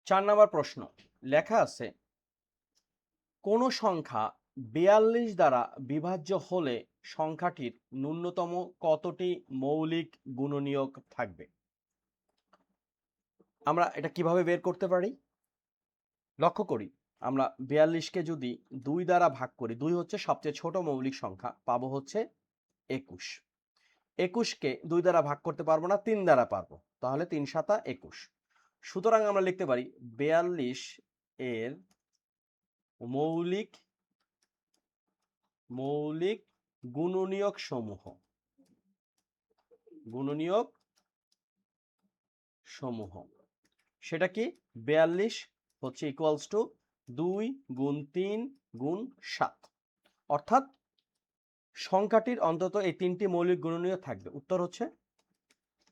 4 নম্বর প্রশ্ন লেখা আছে কোন সংখ্যা 42 দ্বারা বিভাজ্য হলে সংখ্যাটির ন্যূনতম কতটি মৌলিক গুণনীয়ক থাকবে। আমরা এটা কিভাবে বের করতে পারি? লক্ষ্য করি আমরা 42কে যদি 2 দ্বারা ভাগ করি, 2 হচ্ছে সবচেয়ে ছোট মৌলিক সংখ্যা, পাবো হচ্ছে 21। 21কে 2 দ্বারা ভাগ করতে পারবো না, 3 দ্বারা পারবো, তাহলে 3 7 21। সুতরাং আমরা লিখতে পারি 42 এর মৌলিক গুণনীয়ক সমূহ সেটা কি? 42 হচ্ছে ইকুয়ালস টু 2 গুণ 3 গুণ 7, অর্থাৎ সংখ্যাটির অন্তত এই 3টি মৌলিক গুণনীয়ক থাকবে। উত্তর হচ্ছে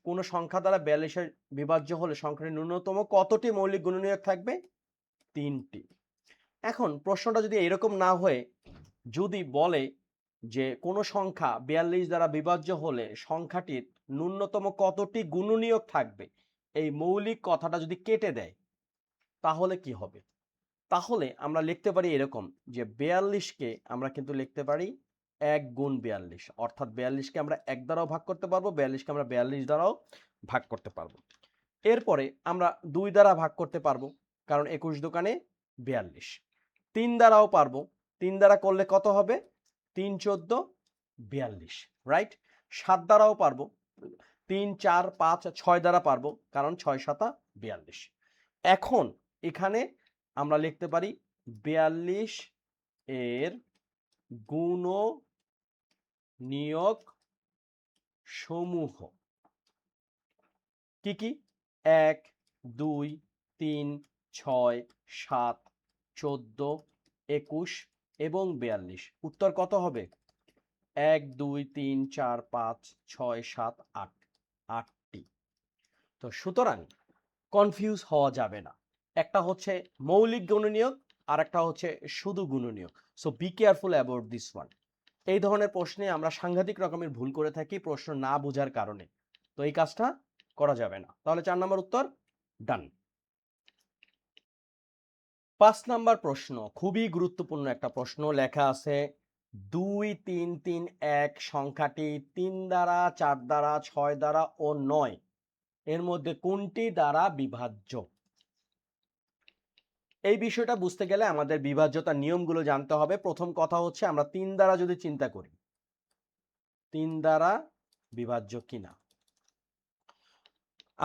কোন সংখ্যা দ্বারা 42 বিভাজ্য হলে সংখ্যাটির ন্যূনতম কতটি মৌলিক গুণনীয়ক থাকবে? 3টি। এখন প্রশ্নটা যদি এরকম না হয়ে যদি বলে যে কোন সংখ্যা 42 দ্বারা বিভাজ্য হলে সংখ্যাটির ন্যূনতম কতটি গুণনীয়ক থাকবে, এই মৌলিক কথাটা যদি কেটে দেয় তাহলে কি হবে? তাহলে আমরা লিখতে পারি এরকম যে 42কে আমরা কিন্তু লিখতে পারি 1 গুণ 42, অর্থাৎ 42কে আমরা 1 দ্বারাও ভাগ করতে পারবো, 42কে আমরা 42 দ্বারাও ভাগ করতে পারবো। এরপরে আমরা 2 দ্বারা ভাগ করতে পারবো, কারণ 21 দোকানে 42। 3 দ্বারাও পারবো, 3 দ্বারা করলে কত হবে? 3 14 42, রাইট? 7 দ্বারাও পারবো, 3 4 5 6 দ্বারা পারবো, কারণ 6 7 42। এখন এখানে আমরা লিখতে পারি 42 এর গুণনীয়ক সমূহ কি কি? 1 2 3 6 7 14 21 এবং 42। উত্তর কত হবে? 1 2 3 4 5 6 7 8, 8টি। তো সুতরাং কনফিউজ হওয়া যাবে না, একটা হচ্ছে মৌলিক গুণনীয়ক আর একটা হচ্ছে শুধু গুণনীয়ক। So be careful about this one. এই ধরনের প্রশ্নে আমরা সাংঘাতিক রকমের ভুল করে থাকি প্রশ্ন না বোঝার কারণে, তো এই কাজটা করা যাবে না। তাহলে 4 নম্বর উত্তর ডান। 5 নম্বর প্রশ্ন খুবই গুরুত্বপূর্ণ একটা প্রশ্ন, লেখা আছে 2 3 3 1 সংখ্যাটি 3 দ্বারা 4 দ্বারা 6 দ্বারা ও 9 এর মধ্যে কোনটি দ্বারা বিভাজ্য? এই বিষয়টা বুঝতে গেলে আমাদের বিভাজ্যতার নিয়মগুলো জানতে হবে। প্রথম কথা হচ্ছে আমরা 3 দ্বারা যদি চিন্তা করি, 3 দ্বারা বিভাজ্য কিনা।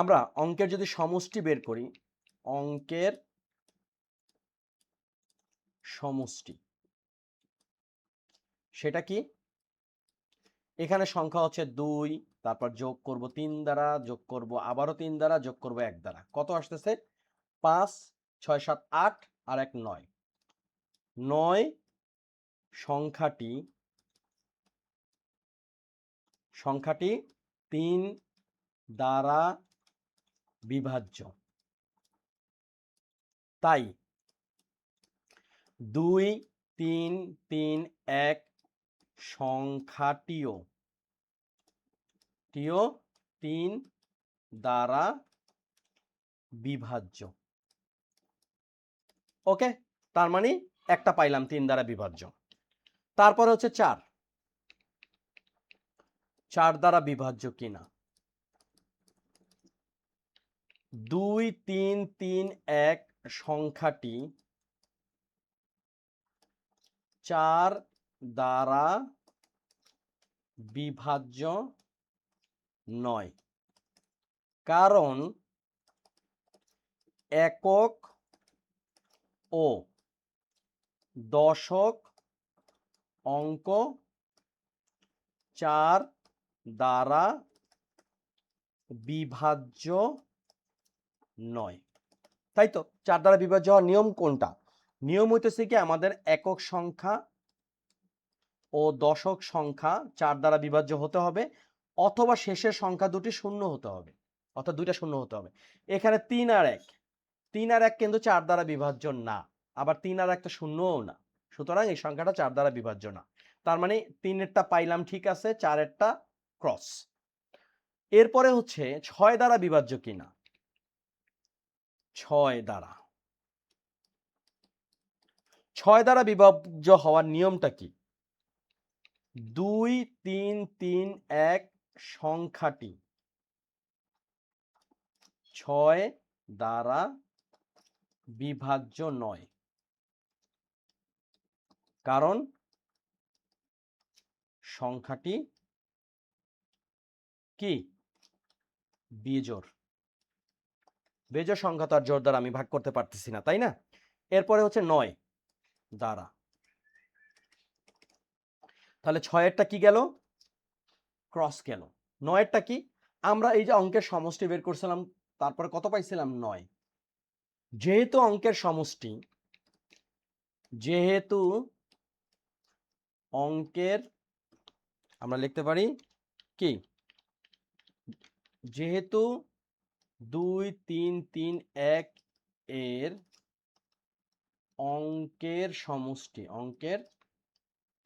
আমরা অঙ্কের যদি সমষ্টি বের করি, অঙ্কের সমষ্টি সেটা কি? এখানে সংখ্যা হচ্ছে 2, তারপর যোগ করব 3 দ্বারা, যোগ করব আবারও 3 দ্বারা, যোগ করব 1 দ্বারা, কত আসতেছে? 5 6 7 8 আর 1 9। 9 সংখ্যাটি 3 দ্বারা বিভাজ্য, তাই 2 3 3 1 সংখ্যাটিও 3 দ্বারা বিভাজ্য। ওকে, তার মানে একটা পাইলাম 3 দ্বারা বিভাজ্য। তারপরে হচ্ছে 4 দ্বারা বিভাজ্য কিনা। 2 3 3 1 সংখ্যাটি 4 দ্বারা বিভাজ্য নয়, কারণ একক ও দশক অঙ্ক 4 দ্বারা বিভাজ্য নয়। তাই তো 4 দ্বারা বিভাজ্য হওয়ার নিয়ম কোনটা? নিয়ম হইতেছে কি আমাদের একক সংখ্যা ও দশক সংখ্যা 4 দ্বারা বিভাজ্য হতে হবে, অথবা শেষের সংখ্যা দুটি শূন্য হতে হবে, অর্থাৎ দুইটা শূন্য হতে হবে। এখানে 3 আর 1 কিন্তু 4 দ্বারা বিভাজ্য না, আবার 3 আর 1 তো শূন্যও না, সুতরাং এই সংখ্যাটা 4 দ্বারা বিভাজ্য না। তার মানে 3 এরটা পাইলাম ঠিক আছে, 4 এরটা ক্রস। এরপরে হচ্ছে 6 দ্বারা বিভাজ্য কিনা। 6 দ্বারা 6 দ্বারা বিভাজ্য হওয়ার নিয়মটা কি? 2 3 3 1 সংখ্যাটি 6 দ্বারা বিভাজ্য নয়, কারণ সংখ্যাটি কি? বিজোড়। বেজোড় সংখ্যা তো আর জোড় দ্বারা আমি ভাগ করতে পারতেছি না, তাই না? এরপরে হচ্ছে 9 দ্বারা, তাহলে 6-এরটা কি গেল? ক্রস গেল। 9-এরটা কি? আমরা এই যে অঙ্কের সমষ্টি বের করছিলাম, তারপরে কত পাইছিলাম? 9। যেহেতু অঙ্কের সমষ্টি, যেহেতু অঙ্কের, আমরা লিখতে পারি কি? যেহেতু 2 3 3 1 এর অঙ্কের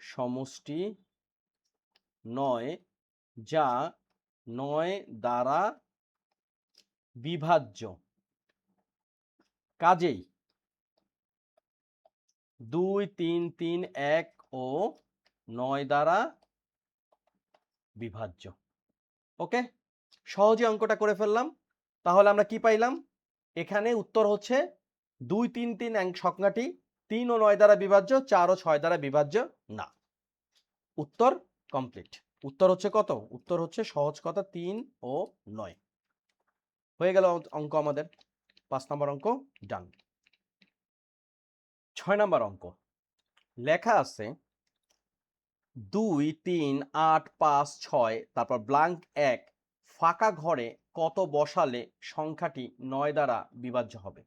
সমষ্টি 9, যা 9 দ্বারা বিভাজ্য, কাজেই 2 3 3 1 ও 9 দ্বারা বিভাজ্য। ওকে, সহজে অঙ্কটা করে ফেললাম। তাহলে আমরা কি পাইলাম? এখানে উত্তর হচ্ছে 2 3 3 সংখ্যাটি 3 ও 9 দ্বারা বিভাজ্য, 4 ও 6 দ্বারা বিভাজ্য না। উত্তর কমপ্লিট। উত্তর হচ্ছে কত? উত্তর হচ্ছে সহজ কথা 3 ও 9। হয়ে গেল অঙ্ক আমাদের। 5 নম্বর অঙ্ক ডান। 6 নম্বর অঙ্ক লেখা আছে 2 3 8 5 6, তারপর ব্ল্যাঙ্ক 1 ফাঁকা ঘরে কত বসালে সংখ্যাটি 9 দ্বারা বিভাজ্য হবে?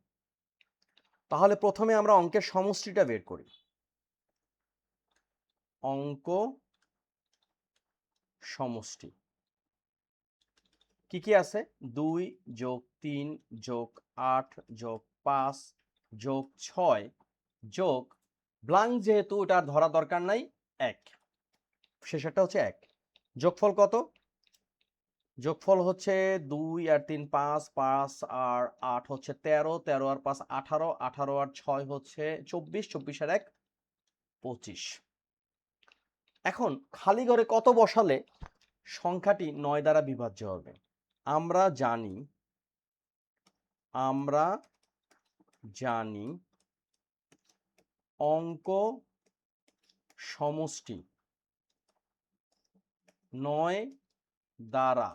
তাহলে প্রথমে আমরা অঙ্কের সমষ্টিটা বের করি। অঙ্ক সমষ্টি কি কি আছে? 2 যোগ 3 যোগ 8 যোগ 5 যোগ 6 যোগ ব্ল্যাঙ্ক, যেহেতু এটা আর ধরা দরকার নাই, 1, শেষেরটা হচ্ছে 1। যোগফল কত? যোগফল হচ্ছে 2 আর 3 5, 5 আর 8 হচ্ছে 13, 13 আর 5 18, 18 আর 6 হচ্ছে 24, 24 আর 1 25। এখন খালি ঘরে কত বসালে সংখ্যাটি 9 দ্বারা বিভাজ্য হবে? আমরা জানি অঙ্ক সমষ্টি 9 দ্বারা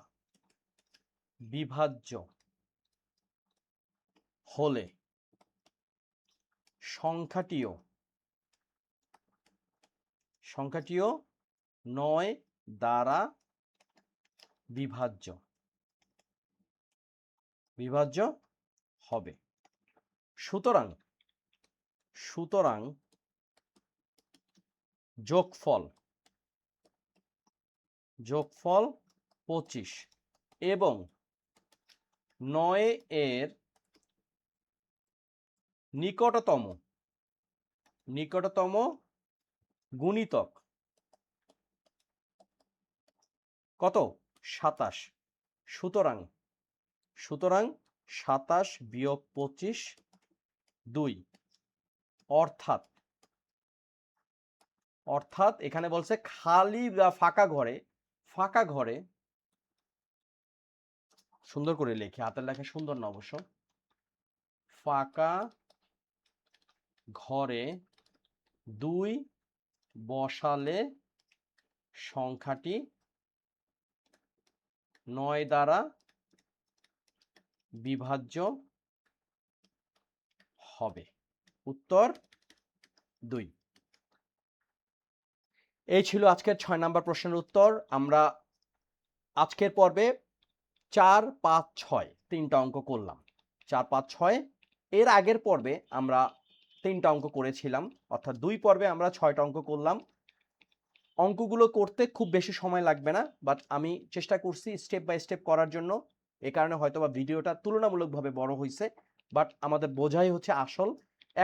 বিভাজ্য হলে সংখ্যাটিও 9 দ্বারা বিভাজ্য হবে। সুতরাং যোগফল 25 এবং 9 এর নিকটতম গুণিতক কত? 27। সুতরাং 27 বিয়োগ 25 2, অর্থাৎ এখানে বলছে খালি বা ফাঁকা ঘরে, সুন্দর করে লিখি, হাতের লেখা সুন্দর না অবশ্য, ফাঁকা ঘরে 2 বসালে সংখ্যাটি 9 দ্বারা বিভাজ্য হবে। উত্তর 2। এই ছিল আজকের 6 নম্বর প্রশ্নের উত্তর। আমরা আজকের পর্বে 4 5 6 তিনটা অঙ্ক করলাম। 4 5 6 এর আগের পর্বে আমরা 3টা অঙ্ক করেছিলাম, অর্থাৎ 2 পর্বে আমরা 6টা অঙ্ক করলাম। অঙ্কগুলো করতে খুব বেশি সময় লাগবে না, বাট আমি চেষ্টা করছি স্টেপ বাই স্টেপ করার জন্য। এ কারণে হয়তোবা ভিডিওটা তুলনামূলকভাবে বড় হয়েছে, বাট আমাদের বোঝাই হচ্ছে আসল।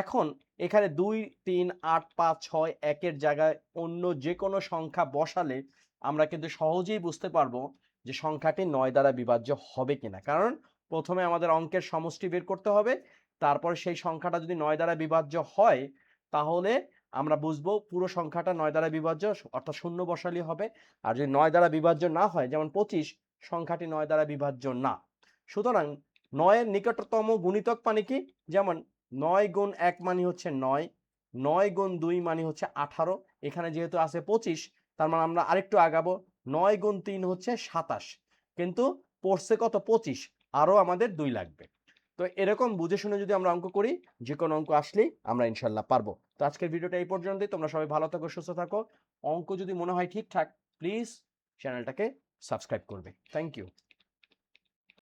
এখন এখানে 2 3 8 5 6 1-এর জায়গায় অন্য যে কোনো সংখ্যা বসালে আমরা কিন্তু সহজেই বুঝতে পারবো যে সংখ্যাটি 9 দ্বারা বিভাজ্য হবে কিনা। কারণ প্রথমে আমাদের অঙ্কের সমষ্টি বের করতে হবে, তারপর সেই সংখ্যাটা যদি 9 দ্বারা বিভাজ্য হয় তাহলে আমরা বুঝবো পুরো সংখ্যাটা 9 দ্বারা বিভাজ্য, অর্থাৎ শূন্য বসালেই হবে। আর যদি 9 দ্বারা বিভাজ্য না হয়, যেমন 25, সংখ্যাটি 9 দ্বারা বিভাজ্য না। সুতরাং 9 এর নিকটতম গুণিতক মানে কি? যেমন 9 গুণ 1 মানে হচ্ছে 9, 9 গুণ 2 মানে হচ্ছে 18, এখানে যেহেতু আছে 25, তার মানে আমরা আরেকটু আগাবো, 9 গুণ 3 হচ্ছে 27, কিন্তু পড়ছে কত? 25, আরও আমাদের 2 লাগবে। তো এরকম বুঝে শুনে যদি আমরা অঙ্ক করি, যে কোনো অঙ্ক আসলেই আমরা ইনশাল্লাহ পারবো। তো আজকের ভিডিওটা এই পর্যন্তই। তোমরা সবাই ভালো থাকো, সুস্থ থাকো। অঙ্ক যদি মনে হয় ঠিকঠাক, প্লিজ চ্যানেলটাকে সাবস্ক্রাইব করবে। Thank you.